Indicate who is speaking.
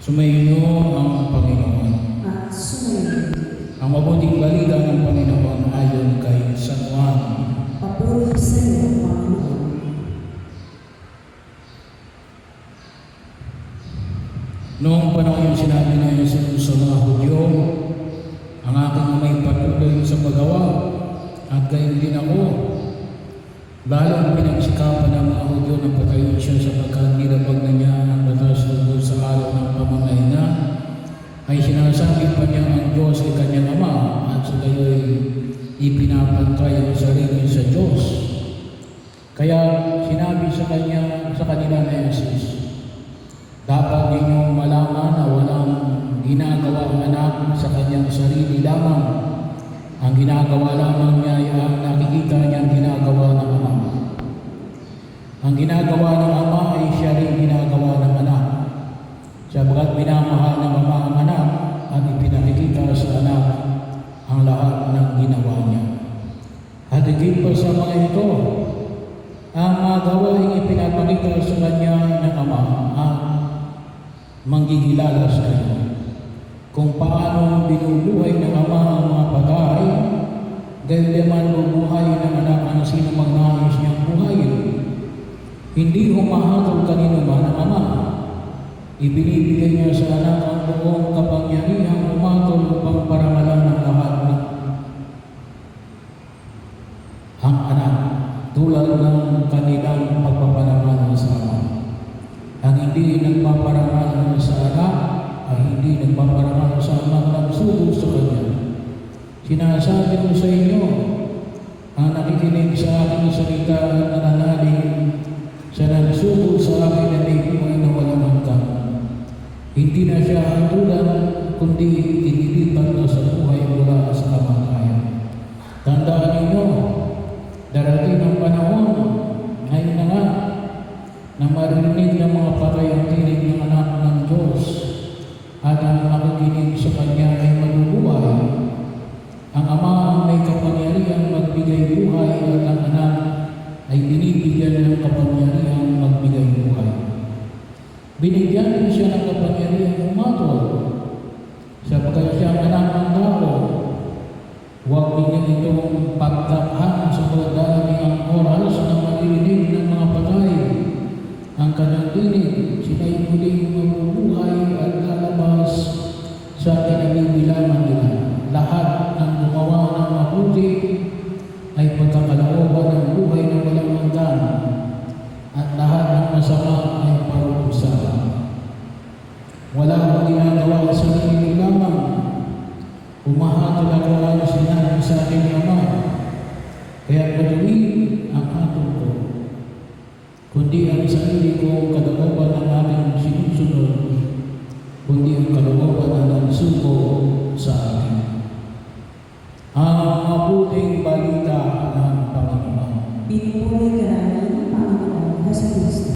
Speaker 1: Sumainyo ang Panginoon.
Speaker 2: At sumayin.
Speaker 1: Ang mabuting balita ng Panginoon ayon kay San Juan.
Speaker 2: Papuri sa iyo, Panginoon.
Speaker 1: Noong panahon yung sinabi na Jesus sa mga Hudyo, ang aking may patuloy sa paggawa at gayon din ako. Lalong pinagsikapan ng mga Hudyo na patayin siya sapagkat nilabag na niya ang batas tungkol sa araw ng pamamahinga, ay sinasabi pa niya ang Diyos ay kanyang Ama at sa gayoy ipinapantay ang sarili sa Diyos. Kaya sinabi sa kanila na Jesus, dapat ninyong malaman na walang ginagawa ang anak sa kanyang sarili lamang. Ang ginagawa lamang niya ay ang nakikita niyang ginagawa ng Ama. Ang ginagawa ng Ama ay siya rin ginagawa ng anak. Sabagat minamahal ng Ama ang anak at ipinakikita sa anak ang lahat ng ginawa niya. At higit pa sa mga ito, ang mga gawaing ipinapakita sa kanya ng Ama at manggigilala sa kanya kung paano binubuhay ng Ama ang mga patay, gayon naman bubuhay ng anak ang sino mang nais niyang buhayin. Hindi humahatol kanino man ang Ama. Ibinibigay niya sa anak ang buong kapangyarihang umatol upang parangalan ng lahat ang anak tulad ng kanilang pagpaparangalan sa Ama. Ang hindi nagpaparangalan sa anak ay hindi nagpaparangalan sa Ama na nagsugo sa kanya. Sinasabi ko sa inyo, ang nakikinig sa aking salita at nananalig sa nagsugo sa akin na may buhay na walang hanggan. Hindi na siya hatulan, kundi inilipat na sa buhay mula sa kamatayan. Tandaan ninyo, darating ang panahon, ngayon na nga, na marinig ng mga patay ang tinig ng anak ng Diyos at ang makikinig sa Kanya ay mabubuhay. Ang Ama ang may kapangyarihang magbigay buhay at ang anak ay binibigyan ng kapangyarihang magbigay buhay. Binigyan din siya ng kapangyarihang umatol sapagkat siya ang anak ng tao. Huwag niya itong pagtakhan sa pagdami ang oras na maririnig ng mga patay. Ang kanyang tinig, sina'y muling mabubuhay at lalabas sa kinabibilangan nila. Lahat ng gumawa ng mabuti ay pagkakalooban ng buhay na walang hanggan at lahat ng masama ay parurusahan. Wala akong ginagawa sa sarili lamang. Umahatol ako ang sinabi sa aking Ama. Kaya patuloy ang hatol ko. Kundi ang sarili ko kalooban ng aking sinusunod, kundi ang kalooban ng nagsuko sa akin. Ang mabuting balita ng Panginoon.
Speaker 2: Pinupuri ka namin, Panginoon, Hesus Kristo.